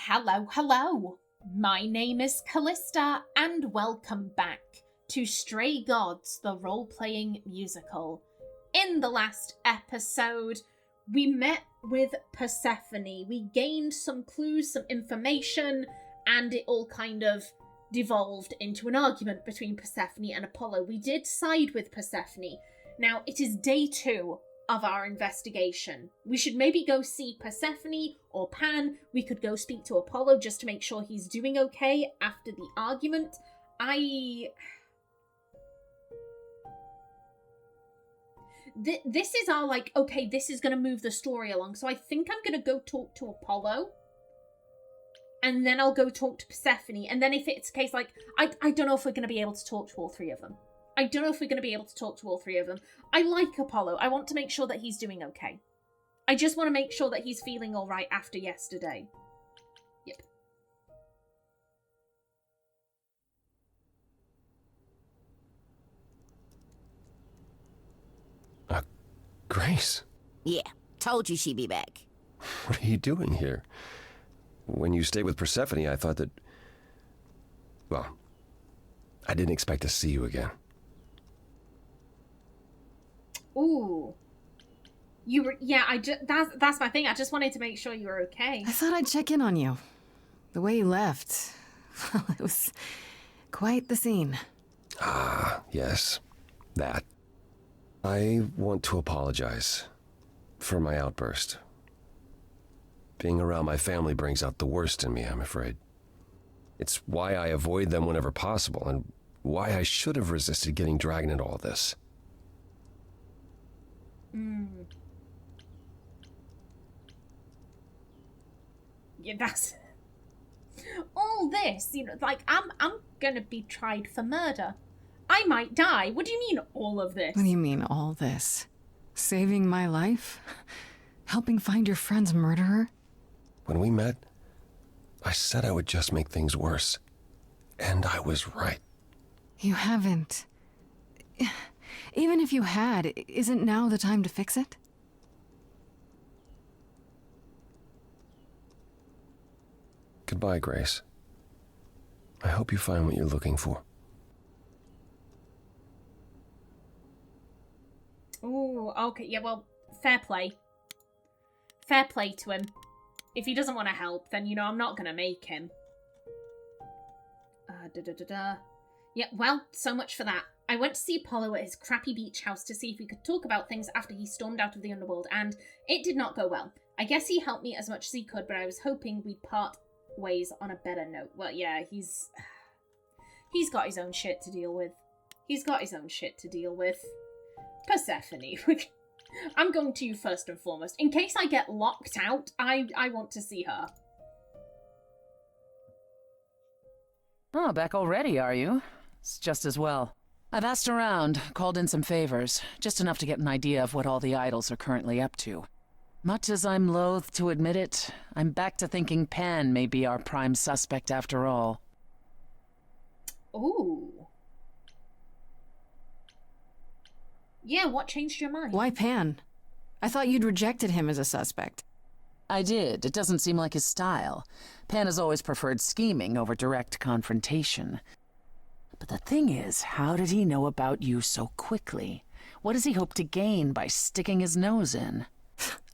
Hello, hello. My name is Callista, and welcome back to Stray Gods, the role-playing musical. In the last episode, we met with Persephone. We gained some clues, some information, and it all kind of devolved into an argument between Persephone and Apollo. We did side with Persephone. Now, it is day 2 of our investigation. We should maybe go see Persephone or Pan. We could go speak to Apollo just to make sure he's doing okay after the argument. This is our, okay, this is going to move the story along. So I think I'm going to go talk to Apollo. And then I'll go talk to Persephone. And then if it's a case, I don't know if we're going to be able to talk to all 3 of them. I like Apollo. I want to make sure that he's doing okay. I just want to make sure that he's feeling alright after yesterday. Yep. Grace? Yeah, told you she'd be back. What are you doing here? When you stayed with Persephone, I thought that... Well, I didn't expect to see you again. Ooh. You were... Yeah, that's my thing. I just wanted to make sure you were okay. I thought I'd check in on you. The way you left... Well, it was quite the scene. Ah, yes. That. I want to apologize for my outburst. Being around my family brings out the worst in me, I'm afraid. It's why I avoid them whenever possible, and why I should have resisted getting dragged into all this. Yeah, that's... all this, I'm gonna be tried for murder. I might die. What do you mean, all of this? What do you mean, all this? Saving my life? Helping find your friend's murderer? When we met, I said I would just make things worse. And I was right. You haven't. Even if you had, isn't now the time to fix it? Goodbye, Grace. I hope you find what you're looking for. Ooh, okay, yeah, well, fair play. Fair play to him. If he doesn't want to help, then, I'm not going to make him. Yeah, well, so much for that. I went to see Apollo at his crappy beach house to see if we could talk about things after he stormed out of the underworld, and it did not go well. I guess he helped me as much as he could, but I was hoping we'd part ways on a better note. Well, yeah, he's got his own shit to deal with. Persephone. I'm going to you first and foremost. In case I get locked out, I want to see her. Oh, back already, are you? It's just as well. I've asked around, called in some favors, just enough to get an idea of what all the idols are currently up to. Much as I'm loath to admit it, I'm back to thinking Pan may be our prime suspect after all. Ooh. Yeah, what changed your mind? Why Pan? I thought you'd rejected him as a suspect. I did. It doesn't seem like his style. Pan has always preferred scheming over direct confrontation. But the thing is, how did he know about you so quickly? What does he hope to gain by sticking his nose in?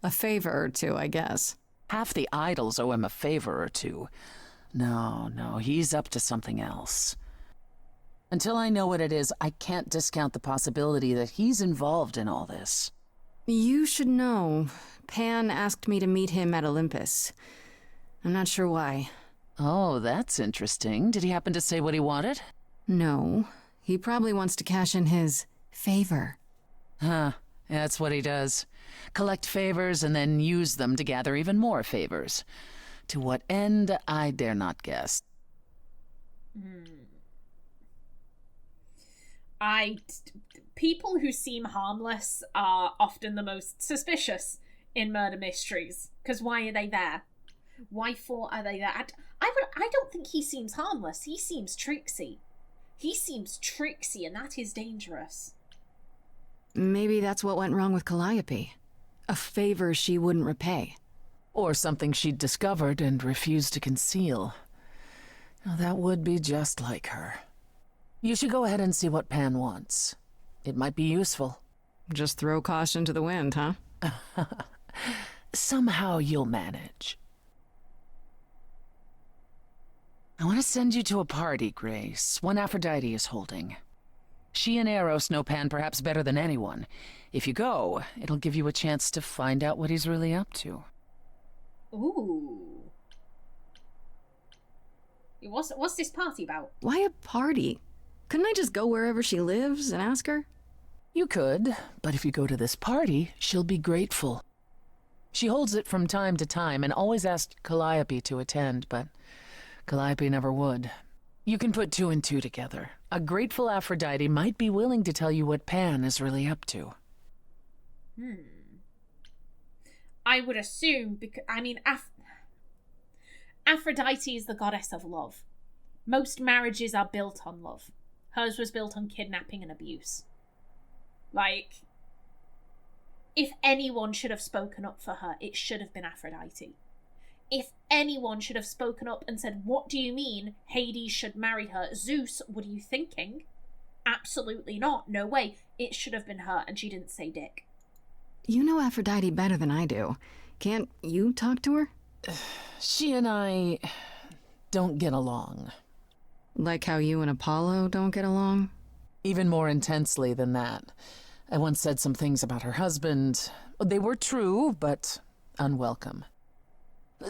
A favor or two, I guess. Half the idols owe him a favor or two. No, he's up to something else. Until I know what it is, I can't discount the possibility that he's involved in all this. You should know. Pan asked me to meet him at Olympus. I'm not sure why. Oh, that's interesting. Did he happen to say what he wanted? No. He probably wants to cash in his favor. Huh. That's what he does. Collect favors and then use them to gather even more favors. To what end, I dare not guess. People who seem harmless are often the most suspicious in murder mysteries. Because why are they there? Why for are they there? I don't think he seems harmless. He seems tricksy. And that is dangerous. Maybe that's what went wrong with Calliope. A favor she wouldn't repay. Or something she'd discovered and refused to conceal. Now, that would be just like her. You should go ahead and see what Pan wants. It might be useful. Just throw caution to the wind, huh? Somehow you'll manage. I want to send you to a party, Grace, one Aphrodite is holding. She and Eros know Pan perhaps better than anyone. If you go, it'll give you a chance to find out what he's really up to. Ooh. What's this party about? Why a party? Couldn't I just go wherever she lives and ask her? You could, but if you go to this party, she'll be grateful. She holds it from time to time and always asked Calliope to attend, but Calliope never would. You can put two and two together. A grateful Aphrodite might be willing to tell you what Pan is really up to. I would assume, because Aphrodite is the goddess of love. Most marriages are built on love. Hers was built on kidnapping and abuse. Like, if anyone should have spoken up for her, it should have been Aphrodite. If anyone should have spoken up and said, what do you mean Hades should marry her? Zeus, what are you thinking? Absolutely not. No way. It should have been her, and she didn't say dick. You know Aphrodite better than I do. Can't you talk to her? She and I don't get along. Like how you and Apollo don't get along? Even more intensely than that. I once said some things about her husband. They were true, but unwelcome.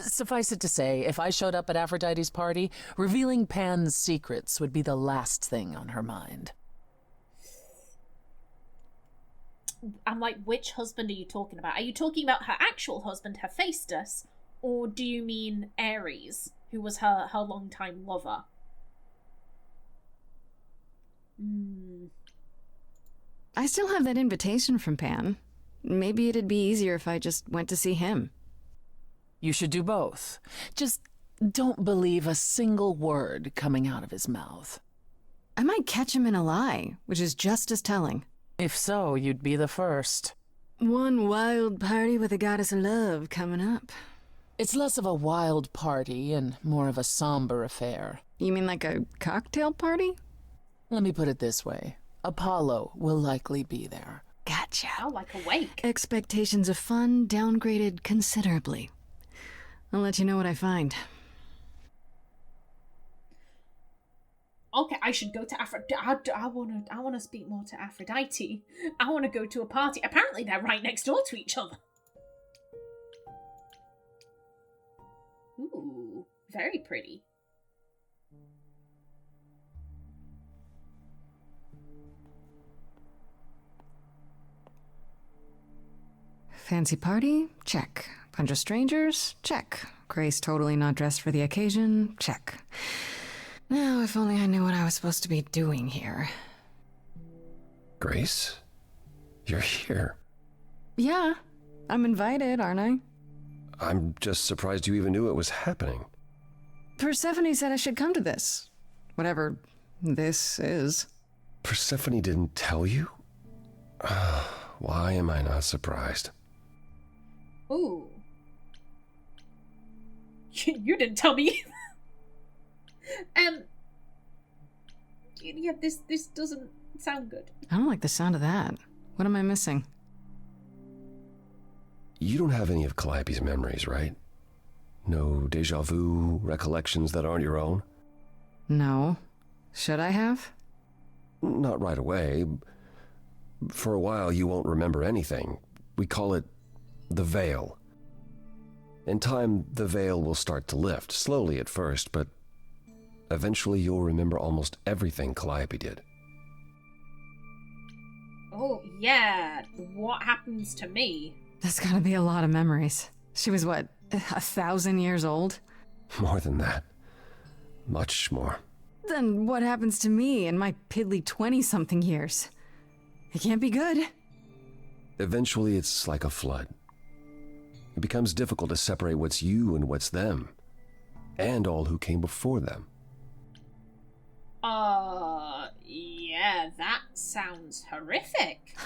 Suffice it to say, if I showed up at Aphrodite's party, revealing Pan's secrets would be the last thing on her mind. I'm like, which husband are you talking about? Are you talking about her actual husband, Hephaestus? Or do you mean Ares, who was her longtime lover? I still have that invitation from Pan. Maybe it'd be easier if I just went to see him. You should do both. Just don't believe a single word coming out of his mouth. I might catch him in a lie, which is just as telling. If so, you'd be the first. One wild party with a goddess of love coming up. It's less of a wild party and more of a somber affair. You mean like a cocktail party? Let me put it this way. Apollo will likely be there. Gotcha. Oh, like a wake. Expectations of fun downgraded considerably. I'll let you know what I find. Okay, I should go to Aphrodite. I want to speak more to Aphrodite. I want to go to a party. Apparently they're right next door to each other. Ooh, very pretty. Fancy party? Check. Bunch of strangers? Check. Grace totally not dressed for the occasion? Check. Now, if only I knew what I was supposed to be doing here. Grace? You're here. Yeah, I'm invited, aren't I? I'm just surprised you even knew it was happening. Persephone said I should come to this. Whatever this is. Persephone didn't tell you? Why am I not surprised? Ooh. You didn't tell me. Yeah, this doesn't sound good. I don't like the sound of that. What am I missing? You don't have any of Calliope's memories, right? No deja vu, recollections that aren't your own? No. Should I have? Not right away. For a while, you won't remember anything. We call it the veil. In time, the veil will start to lift, slowly at first, but eventually you'll remember almost everything Calliope did. Oh, yeah. What happens to me? That's gotta be a lot of memories. She was, what, 1,000 years old? More than that. Much more. Then what happens to me in my piddly 20-something years? It can't be good. Eventually, it's like a flood. It becomes difficult to separate what's you and what's them, and all who came before them. Yeah, that sounds horrific.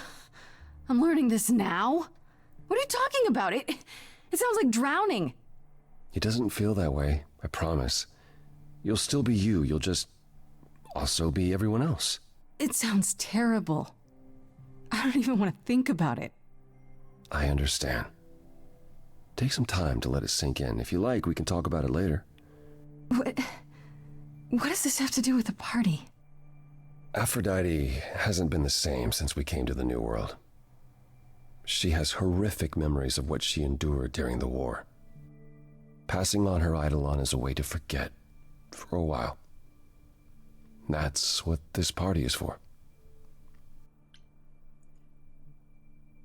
I'm learning this now? What are you talking about? It sounds like drowning. It doesn't feel that way, I promise. You'll still be you, you'll just also be everyone else. It sounds terrible. I don't even want to think about it. I understand. Take some time to let it sink in. If you like, we can talk about it later. What does this have to do with the party? Aphrodite hasn't been the same since we came to the New World. She has horrific memories of what she endured during the war. Passing on her eidolon is a way to forget, for a while. That's what this party is for.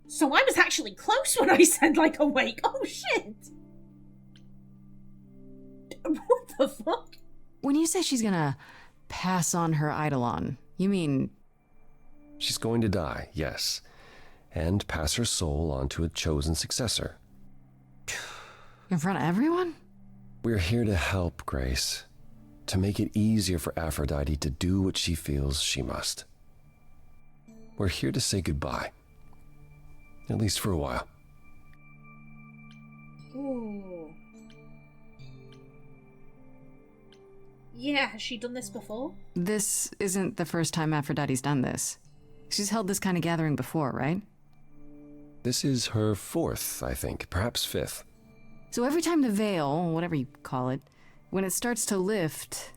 So I was actually close when I said, like, awake. Oh, shit! What the fuck? When you say she's gonna pass on her eidolon, you mean... She's going to die, yes, and pass her soul on to a chosen successor. In front of everyone? We're here to help, Grace. To make it easier for Aphrodite to do what she feels she must. We're here to say goodbye. At least for a while. Ooh. Yeah, has she done this before? This isn't the first time Aphrodite's done this. She's held this kind of gathering before, right? This is her fourth, I think, perhaps fifth. So every time the veil, whatever you call it, when it starts to lift...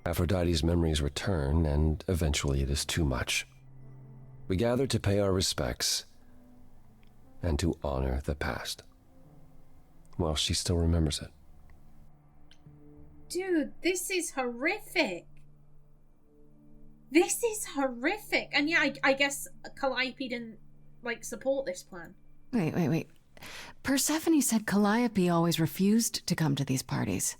Aphrodite's memories return, and eventually it is too much. We gather to pay our respects and to honor the past. Well, she still remembers it. Dude, this is horrific. This is horrific. And yeah, I guess Calliope didn't, like, support this plan. Wait. Persephone said Calliope always refused to come to these parties.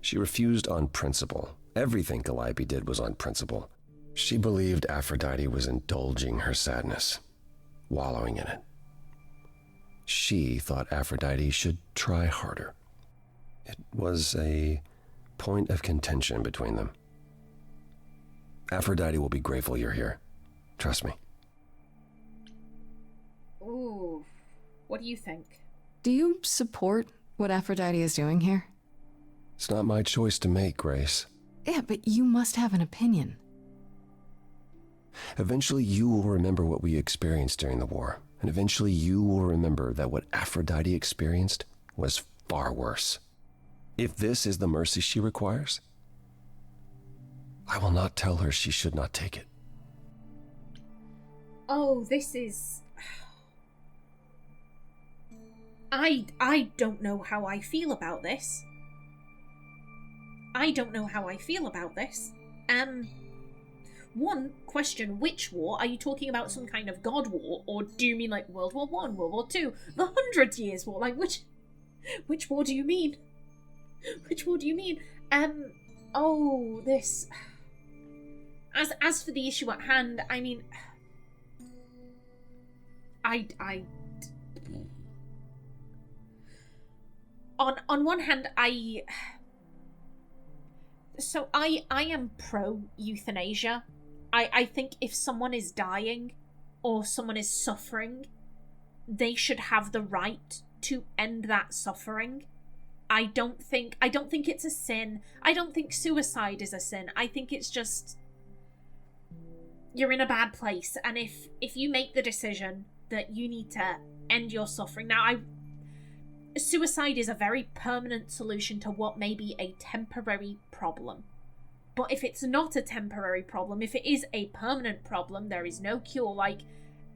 She refused on principle. Everything Calliope did was on principle. She believed Aphrodite was indulging her sadness, wallowing in it. She thought Aphrodite should try harder. It was a point of contention between them. Aphrodite will be grateful you're here. Trust me. Ooh. What do you think? Do you support what Aphrodite is doing here? It's not my choice to make, Grace. Yeah, but you must have an opinion. Eventually you will remember what we experienced during the war, and eventually you will remember that what Aphrodite experienced was far worse. If this is the mercy she requires, I will not tell her she should not take it. Oh, this is... I don't know how I feel about this. One, question, which war? Are you talking about some kind of god war? Or do you mean, like, World War I, World War II, the 100 Years' War? Like, which war do you mean? Which war do you mean? Oh, this... As for the issue at hand, I mean... On one hand, I am pro-euthanasia. I think if someone is dying or someone is suffering, they should have the right to end that suffering. I don't think it's a sin. I don't think suicide is a sin. I think it's just you're in a bad place, and if you make the decision that you need to end your suffering. Now, suicide is a very permanent solution to what may be a temporary problem. But if it's not a temporary problem, if it is a permanent problem, there is no cure. Like,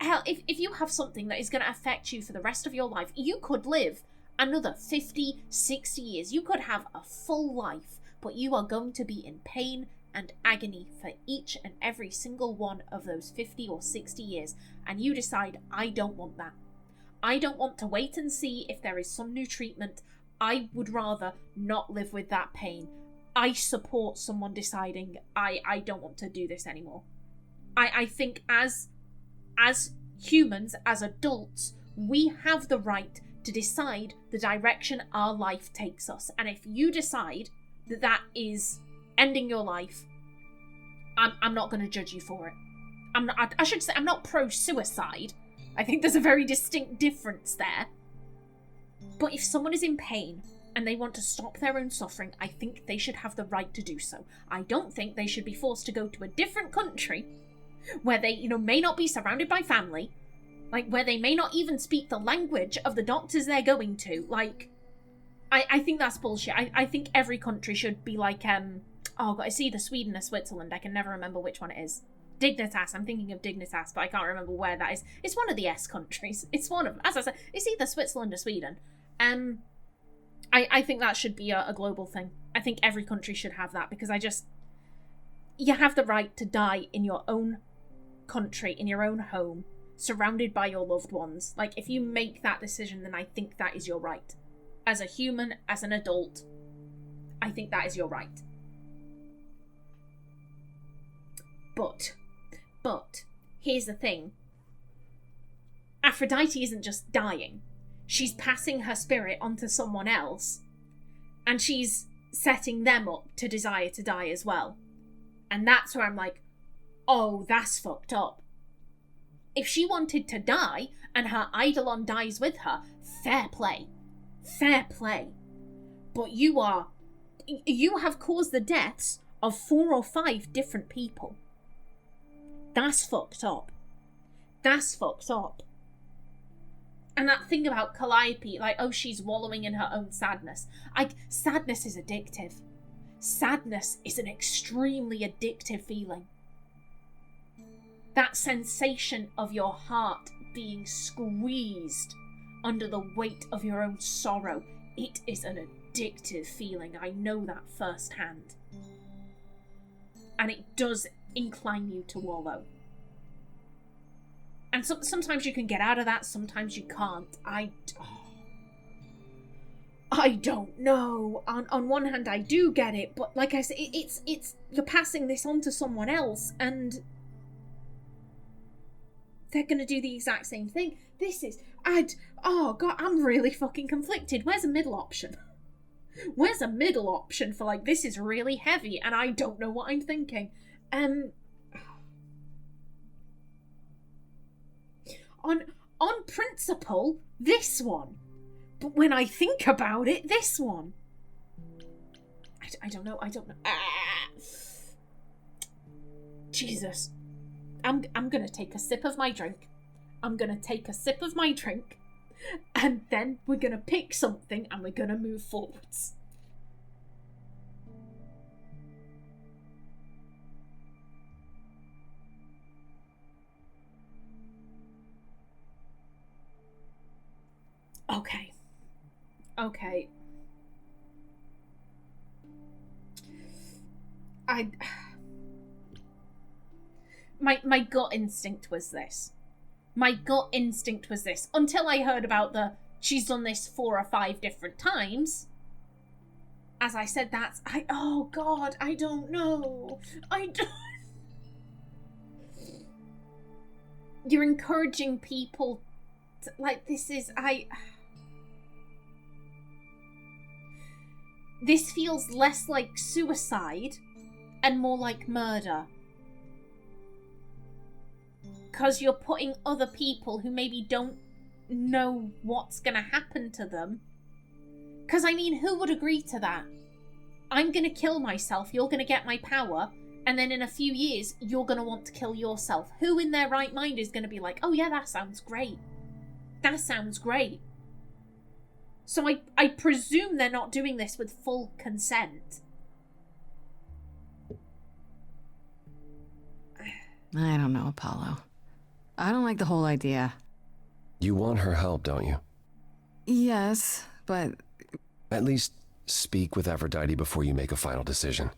hell, if you have something that is going to affect you for the rest of your life, you could live another 50, 60 years. You could have a full life, but you are going to be in pain and agony for each and every single one of those 50 or 60 years. And you decide, I don't want that. I don't want to wait and see if there is some new treatment. I would rather not live with that pain. I support someone deciding, I don't want to do this anymore. I think as humans, as adults, we have the right to decide the direction our life takes us. And if you decide that that is ending your life, I'm not going to judge you for it. I should say I'm not pro-suicide. I think there's a very distinct difference there. But if someone is in pain and they want to stop their own suffering, I think they should have the right to do so. I don't think they should be forced to go to a different country where they, may not be surrounded by family, like, where they may not even speak the language of the doctors they're going to. Like, I think that's bullshit. I think every country should be like, oh, God, it's either Sweden or Switzerland. I can never remember which one it is. Dignitas. I'm thinking of Dignitas, but I can't remember where that is. It's one of the S countries. It's one of them. As I said, it's either Switzerland or Sweden. I think that should be a global thing. I think every country should have that, because you have the right to die in your own country, in your own home, surrounded by your loved ones. Like, if you make that decision, then I think that is your right. As a human, as an adult, I think that is your right. But, here's the thing. Aphrodite isn't just dying. She's passing her spirit onto someone else, and she's setting them up to desire to die as well. And that's where I'm like, oh, that's fucked up. If she wanted to die, and her eidolon dies with her, fair play. Fair play. But you have caused the deaths of 4 or 5 different people. That's fucked up. That's fucked up. And that thing about Calliope, like, oh, she's wallowing in her own sadness. Sadness is addictive. Sadness is an extremely addictive feeling. That sensation of your heart being squeezed under the weight of your own sorrow, it is an addictive feeling. I know that firsthand. And it does incline you to wallow. And sometimes you can get out of that, sometimes you can't. I don't know. On one hand, I do get it, but like I said, it's you're passing this on to someone else, and they're gonna do the exact same thing. Oh God, I'm really fucking conflicted. Where's a middle option? Where's a middle option for, like, this is really heavy and I don't know what I'm thinking? On principle, this one. But when I think about it, this one. I don't know. Jesus. I'm gonna take a sip of my drink. And then we're gonna pick something and we're gonna move forwards. Okay. My gut instinct was this. Until I heard about she's done this 4 or 5 different times. As I said, oh God, I don't know. You're encouraging people to, like, this feels less like suicide and more like murder. Because you're putting other people who maybe don't know what's going to happen to them. Because, I mean, who would agree to that? I'm going to kill myself, you're going to get my power, and then in a few years, you're going to want to kill yourself. Who in their right mind is going to be like, oh yeah, that sounds great. So I presume they're not doing this with full consent. I don't know, Apollo. I don't like the whole idea. You want her help, don't you? Yes, but... At least speak with Aphrodite before you make a final decision.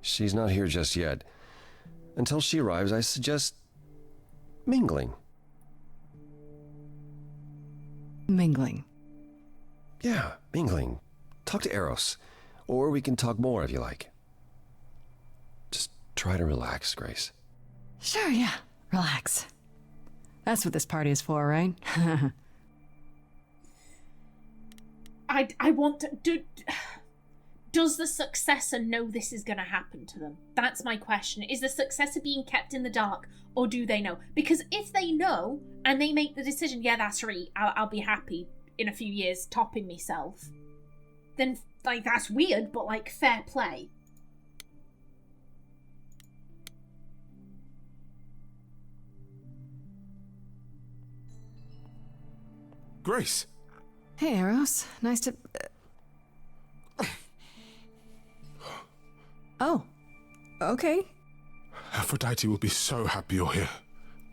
She's not here just yet. Until she arrives, I suggest mingling. Mingling? Yeah, mingling. Talk to Eros. Or we can talk more if you like. Just try to relax, Grace. Sure, yeah. Relax. That's what this party is for, right? I want to... Does the successor know this is going to happen to them? That's my question. Is the successor being kept in the dark, or do they know? Because if they know, and they make the decision, yeah, that's right, I'll be happy, in a few years topping myself, then, like, that's weird, but, like, fair play. Grace! Hey, Eros. Nice to... Oh. Okay. Aphrodite will be so happy you're here.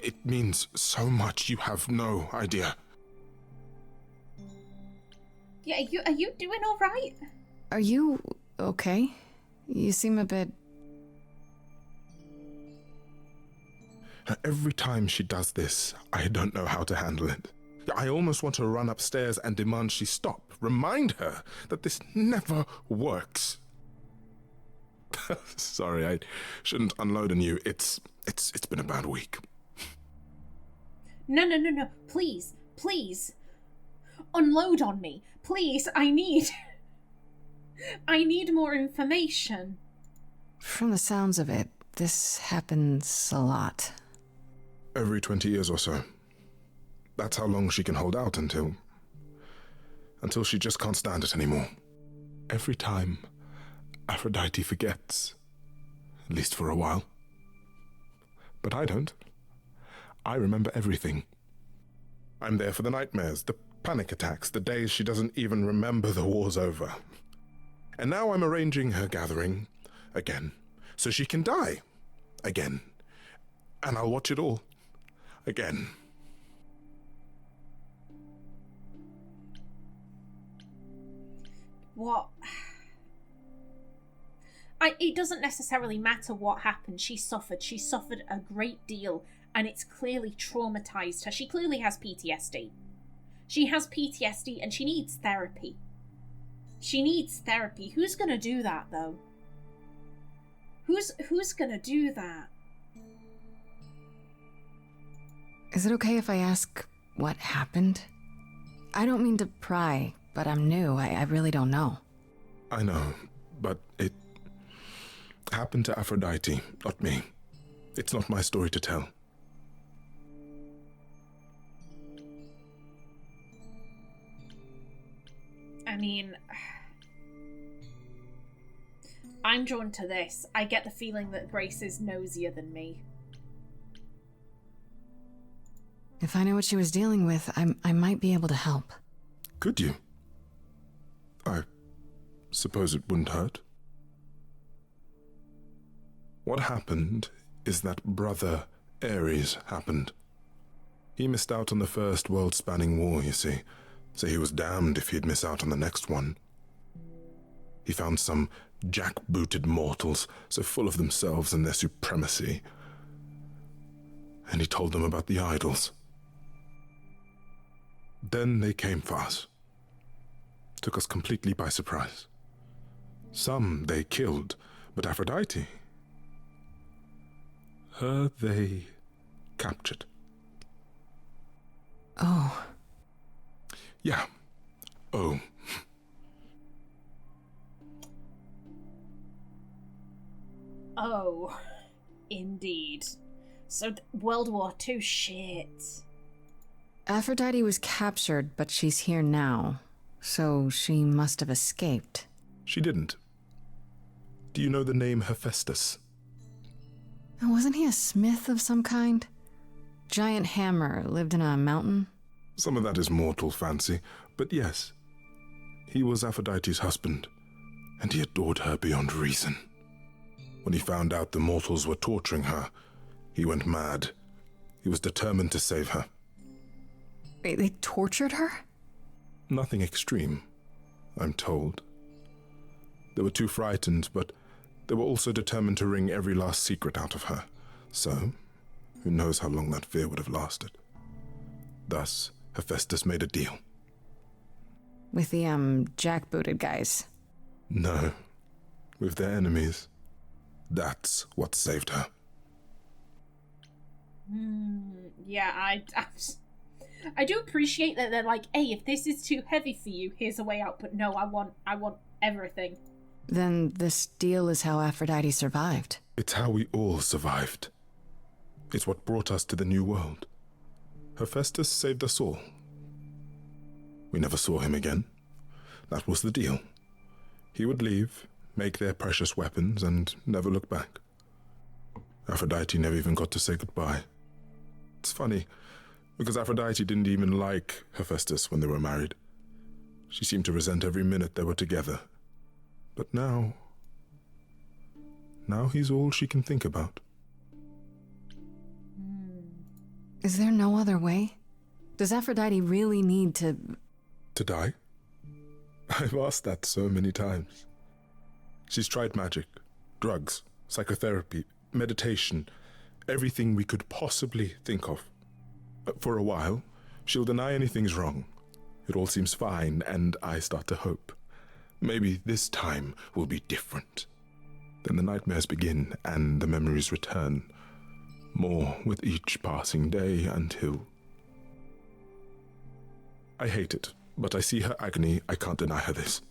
It means so much, you have no idea. Yeah, are you doing all right? Are you okay? You seem a bit... Every time she does this, I don't know how to handle it. I almost want to run upstairs and demand she stop. Remind her that this never works. Sorry, I shouldn't unload on you. It's been a bad week. No. Please. Unload on me. Please, I need more information. From the sounds of it, this happens a lot. Every 20 years or so. That's how long she can hold out until she just can't stand it anymore. Every time, Aphrodite forgets. At least for a while. But I don't. I remember everything. I'm there for the nightmares, the panic attacks, the days she doesn't even remember the war's over. And now I'm arranging her gathering again, so she can die again. And I'll watch it all again. What? It doesn't necessarily matter what happened. She suffered a great deal, and it's clearly traumatized her. She clearly has PTSD. She has PTSD and she needs therapy. Who's gonna do that, though? Who's gonna do that? Is it okay if I ask what happened? I don't mean to pry, but I'm new. I really don't know. I know, but it happened to Aphrodite, not me. It's not my story to tell. I mean, I'm drawn to this. I get the feeling that Grace is nosier than me. If I know what she was dealing with, I might be able to help. Could you? I suppose it wouldn't hurt. What happened is that Brother Ares happened. He missed out on the first world-spanning war, you see, so he was damned if he'd miss out on the next one. He found some jackbooted mortals so full of themselves and their supremacy, and he told them about the idols. Then they came for us. Took us completely by surprise. Some they killed, but Aphrodite, her they captured. Oh. Yeah. Oh. Oh, indeed. So World War II shit. Aphrodite was captured, but she's here now. So she must have escaped. She didn't. Do you know the name Hephaestus? Wasn't he a smith of some kind? Giant hammer, lived in a mountain? Some of that is mortal fancy, but yes. He was Aphrodite's husband, and he adored her beyond reason. When he found out the mortals were torturing her, he went mad. He was determined to save her. Wait, they tortured her? Nothing extreme, I'm told. They were too frightened, but they were also determined to wring every last secret out of her. So, who knows how long that fear would have lasted. Thus, Hephaestus made a deal. With the, jackbooted guys? No, with their enemies. That's what saved her. Yeah, I do appreciate that they're like, hey, if this is too heavy for you, here's a way out. But no, I want everything. Then this deal is how Aphrodite survived. It's how we all survived. It's what brought us to the new world. Hephaestus saved us all. We never saw him again. That was the deal. He would leave, make their precious weapons, and never look back. Aphrodite never even got to say goodbye. It's funny, because Aphrodite didn't even like Hephaestus when they were married. She seemed to resent every minute they were together. But now he's all she can think about. Is there no other way? Does Aphrodite really need to... To die? I've asked that so many times. She's tried magic, drugs, psychotherapy, meditation, everything we could possibly think of. For a while, she'll deny anything's wrong. It all seems fine, and I start to hope. Maybe this time will be different. Then the nightmares begin, and the memories return. More with each passing day until... I hate it, but I see her agony. I can't deny her this.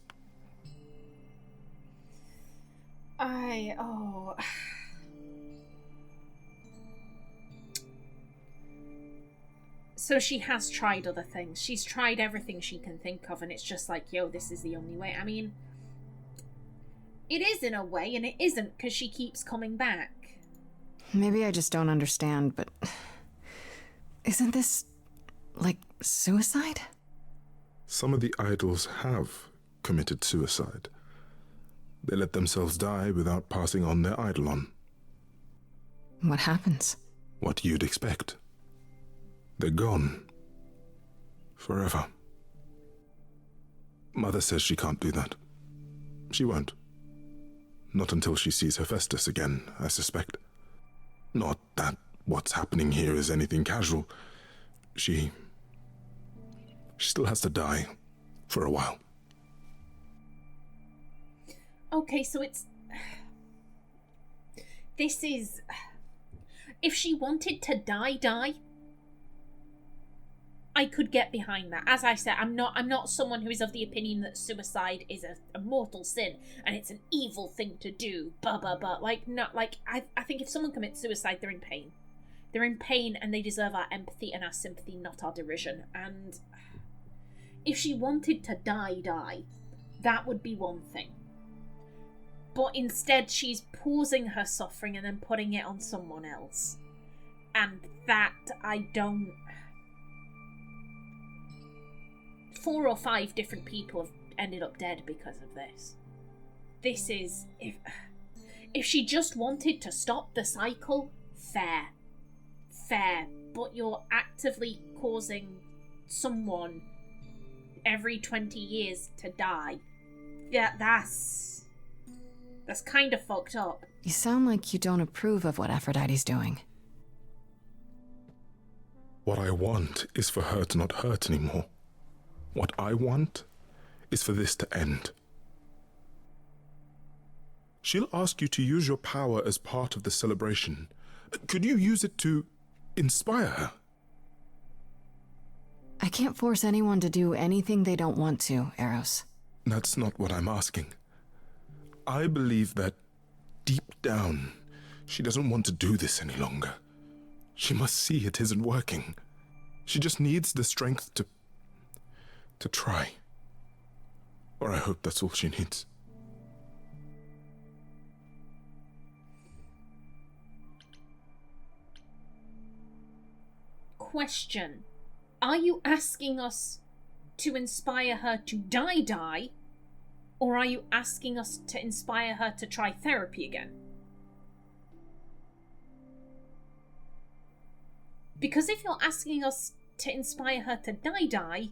So she has tried other things. She's tried everything she can think of, and it's just like, yo, this is the only way. I mean, it is in a way, and it isn't, because she keeps coming back. Maybe I just don't understand, but... Isn't this... like, suicide? Some of the idols have committed suicide. They let themselves die without passing on their eidolon. What happens? What you'd expect. They're gone. Forever. Mother says she can't do that. She won't. Not until she sees Hephaestus again, I suspect. Not that what's happening here is anything casual. She still has to die. For a while. Okay, so it's... This is... If she wanted to die, I could get behind that. As I said, I'm not someone who is of the opinion that suicide is a mortal sin and it's an evil thing to do. Like, not like I think if someone commits suicide, they're in pain. They're in pain and they deserve our empathy and our sympathy, not our derision. And if she wanted to die, that would be one thing. But instead, she's pausing her suffering and then putting it on someone else. And that I don't... 4 or 5 different people have ended up dead because of this. This is... If she just wanted to stop the cycle, fair. But you're actively causing someone every 20 years to die. That's kind of fucked up. You sound like you don't approve of what Aphrodite's doing. What I want is for her to not hurt anymore. What I want is for this to end. She'll ask you to use your power as part of the celebration. Could you use it to inspire her? I can't force anyone to do anything they don't want to, Eros. That's not what I'm asking. I believe that deep down, she doesn't want to do this any longer. She must see it isn't working. She just needs the strength to try. Or I hope that's all she needs. Question. Are you asking us to inspire her to die? Or are you asking us to inspire her to try therapy again? Because if you're asking us to inspire her to die,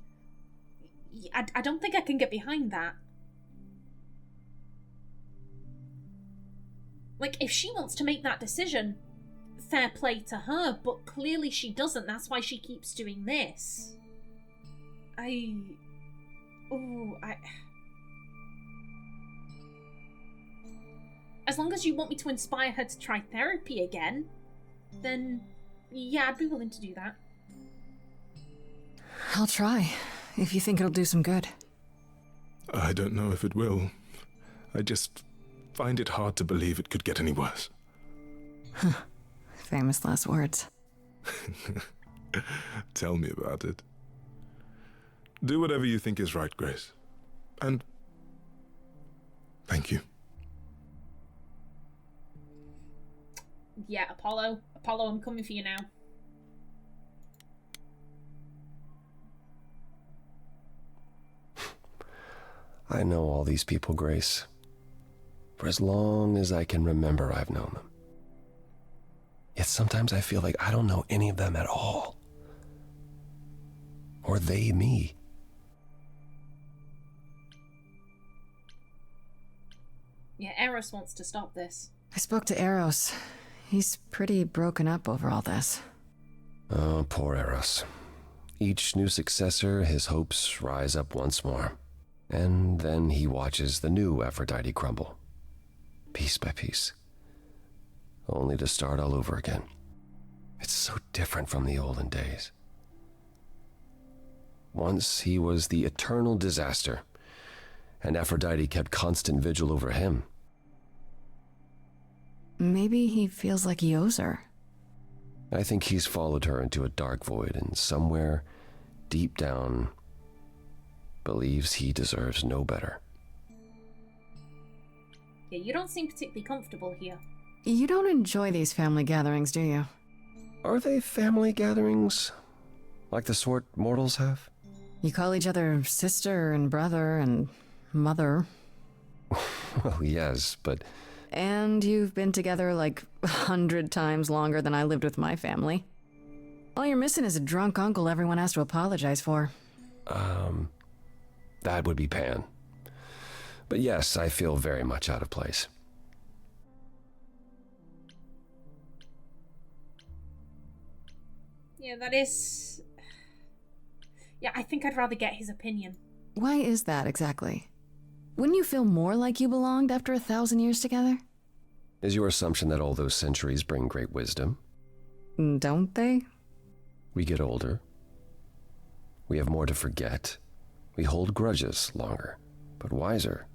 I don't think I can get behind that. Like, if she wants to make that decision, fair play to her, but clearly she doesn't. That's why she keeps doing this. As long as you want me to inspire her to try therapy again, then yeah, I'd be willing to do that. I'll try, if you think it'll do some good. I don't know if it will. I just find it hard to believe it could get any worse. Famous last words. Tell me about it. Do whatever you think is right, Grace. And thank you. Yeah, Apollo. Apollo, I'm coming for you now. I know all these people, Grace. For as long as I can remember, I've known them. Yet sometimes I feel like I don't know any of them at all. Or they me. Yeah, Eros wants to stop this. I spoke to Eros. He's pretty broken up over all this. Oh, poor Eros. Each new successor, his hopes rise up once more. And then he watches the new Aphrodite crumble. Piece by piece. Only to start all over again. It's so different from the olden days. Once he was the eternal disaster, and Aphrodite kept constant vigil over him. Maybe he feels like he owes her. I think he's followed her into a dark void, and somewhere, deep down, believes he deserves no better. Yeah, you don't seem particularly comfortable here. You don't enjoy these family gatherings, do you? Are they family gatherings? Like the sort mortals have? You call each other sister and brother and mother. Well, yes, but... And you've been together like 100 times longer than I lived with my family. All you're missing is a drunk uncle everyone has to apologize for. That would be Pan. But yes, I feel very much out of place. Yeah, that is... Yeah, I think I'd rather get his opinion. Why is that exactly? Wouldn't you feel more like you belonged after 1,000 years together? Is your assumption that all those centuries bring great wisdom? Don't they? We get older. We have more to forget. We hold grudges longer, but wiser.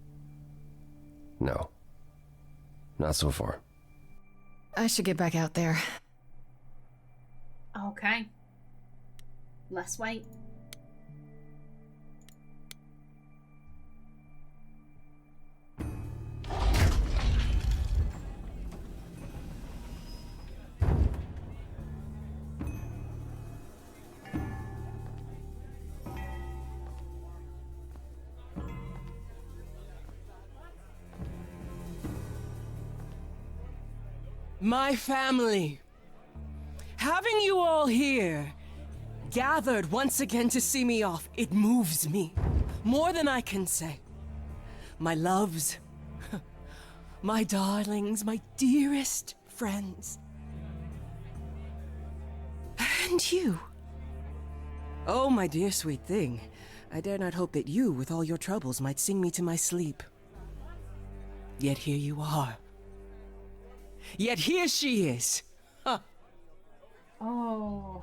No. Not so far. I should get back out there. Okay. Let's wait. My family. Having you all here, gathered once again to see me off, it moves me. More than I can say. My loves, my darlings, my dearest friends. And you. Oh, my dear sweet thing. I dare not hope that you, with all your troubles, might sing me to my sleep. Yet here you are. Yet here she is. Huh. Oh.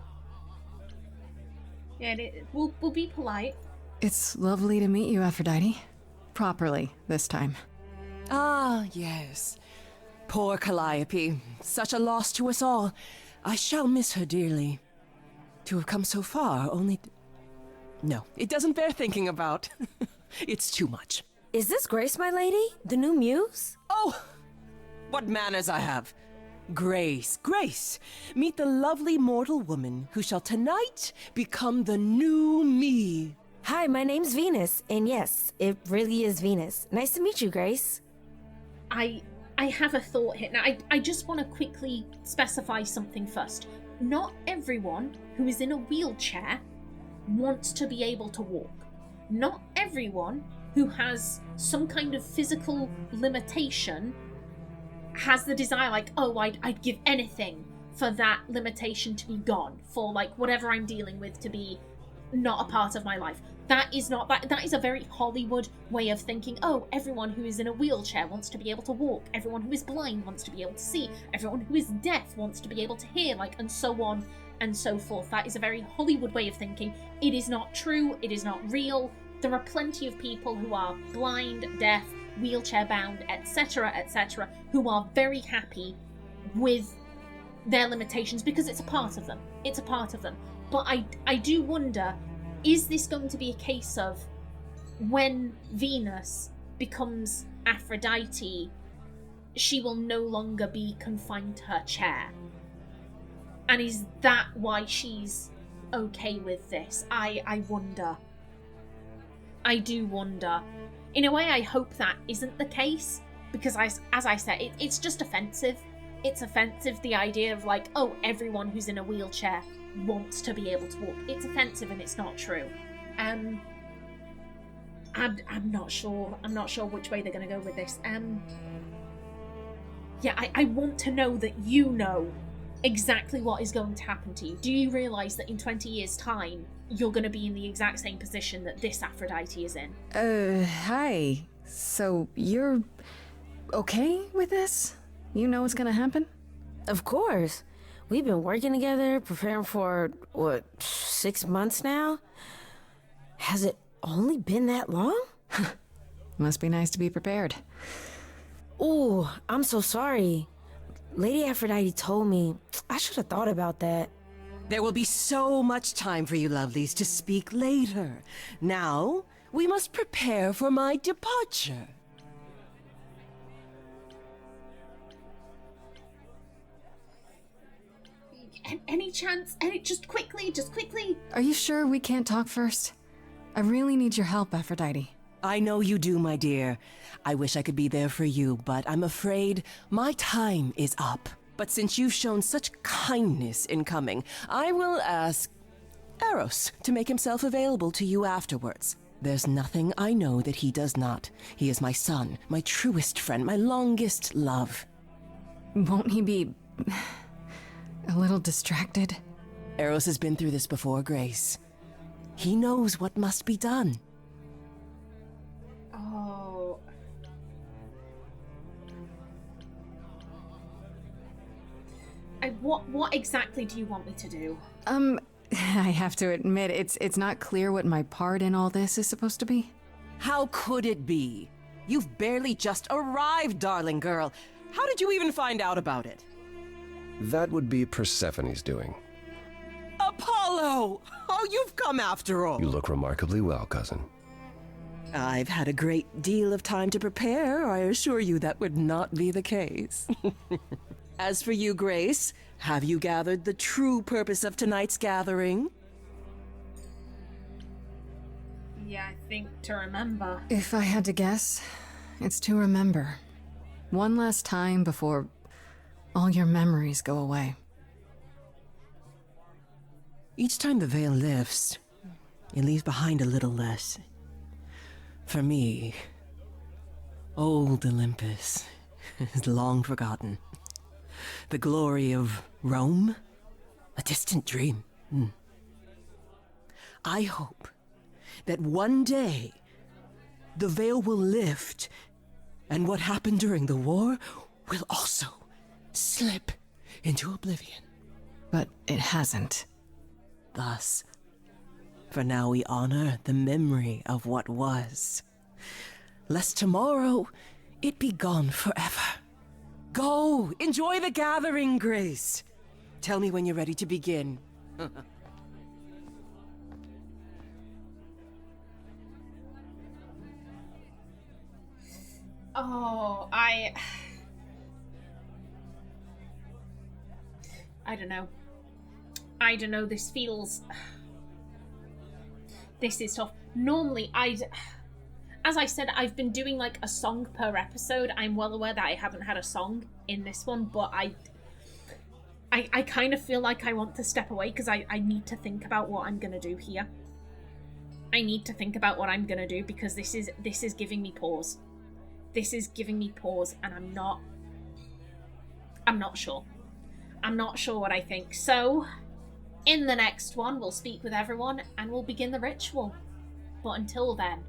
Yeah, we'll be polite. It's lovely to meet you, Aphrodite. Properly, this time. Ah, yes. Poor Calliope. Such a loss to us all. I shall miss her dearly. To have come so far, only... No, it doesn't bear thinking about. It's too much. Is this Grace, my lady? The new muse? Oh! What manners I have. Grace, Grace, meet the lovely mortal woman who shall tonight become the new me. Hi, my name's Venus, and yes, it really is Venus. Nice to meet you, Grace. I have a thought here. Now, I just want to quickly specify something first. Not everyone who is in a wheelchair wants to be able to walk. Not everyone who has some kind of physical limitation has the desire, like, oh, I'd give anything for that limitation to be gone, for, like, whatever I'm dealing with to be not a part of my life. That is not, that is a very Hollywood way of thinking. Oh, everyone who is in a wheelchair wants to be able to walk. Everyone who is blind wants to be able to see. Everyone who is deaf wants to be able to hear, like, and so on and so forth. That is a very Hollywood way of thinking. It is not true. It is not real. There are plenty of people who are blind, deaf, wheelchair bound, etc., who are very happy with their limitations because it's a part of them. It's a part of them. But I do wonder is this going to be a case of when Venus becomes Aphrodite, she will no longer be confined to her chair? And is that why she's okay with this? I wonder. I do wonder. In a way, I hope that isn't the case, because as I said, it's just offensive. It's offensive, the idea of like, oh, everyone who's in a wheelchair wants to be able to walk. It's offensive and it's not true. I'm not sure. I'm not sure which way they're going to go with this. Yeah, I want to know that you know exactly what is going to happen to you. Do you realise that in 20 years' time, you're going to be in the exact same position that this Aphrodite is in? Hi. So, you're okay with this? You know what's gonna happen? Of course. We've been working together, preparing for, 6 months now? Has it only been that long? Must be nice to be prepared. Ooh, I'm so sorry. Lady Aphrodite told me. I should have thought about that. There will be so much time for you lovelies to speak later. Now, we must prepare for my departure. Any chance? Just quickly. Are you sure we can't talk first? I really need your help, Aphrodite. I know you do, my dear. I wish I could be there for you, but I'm afraid my time is up. But since you've shown such kindness in coming, I will ask Eros to make himself available to you afterwards. There's nothing I know that he does not. He is my son, my truest friend, my longest love. Won't he be a little distracted? Eros has been through this before, Grace. He knows what must be done. Oh. What exactly do you want me to do? I have to admit, it's not clear what my part in all this is supposed to be. How could it be? You've barely just arrived, darling girl. How did you even find out about it? That would be Persephone's doing. Apollo! Oh, you've come after all. You look remarkably well, cousin. I've had a great deal of time to prepare. I assure you that would not be the case. As for you, Grace, have you gathered the true purpose of tonight's gathering? Yeah, I think to remember. If I had to guess, it's to remember. One last time before all your memories go away. Each time the veil lifts, it leaves behind a little less. For me, old Olympus is long forgotten. The glory of Rome, a distant dream. I hope that one day the veil will lift, and what happened during the war will also slip into oblivion. But it hasn't. Thus, for now we honor the memory of what was, lest tomorrow it be gone forever. Go, enjoy the gathering, Grace. Tell me when you're ready to begin. Oh, I don't know. I don't know, this feels... This is tough. Normally, as I said, I've been doing like a song per episode. I'm well aware that I haven't had a song in this one, but I kind of feel like I want to step away because I need to think about what I'm going to do here. I need to think about what I'm going to do because this is giving me pause. This is giving me pause, and I'm not sure. I'm not sure what I think. So, in the next one, we'll speak with everyone and we'll begin the ritual. But until then,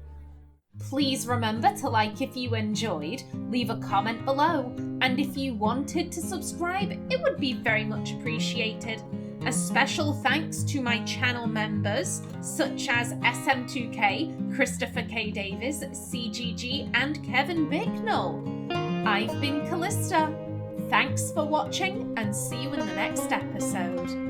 please remember to like if you enjoyed, leave a comment below, and if you wanted to subscribe, it would be very much appreciated. A special thanks to my channel members, such as SM2K, Christopher K. Davis, CGG, and Kevin Bicknell. I've been Callista. Thanks for watching, and see you in the next episode.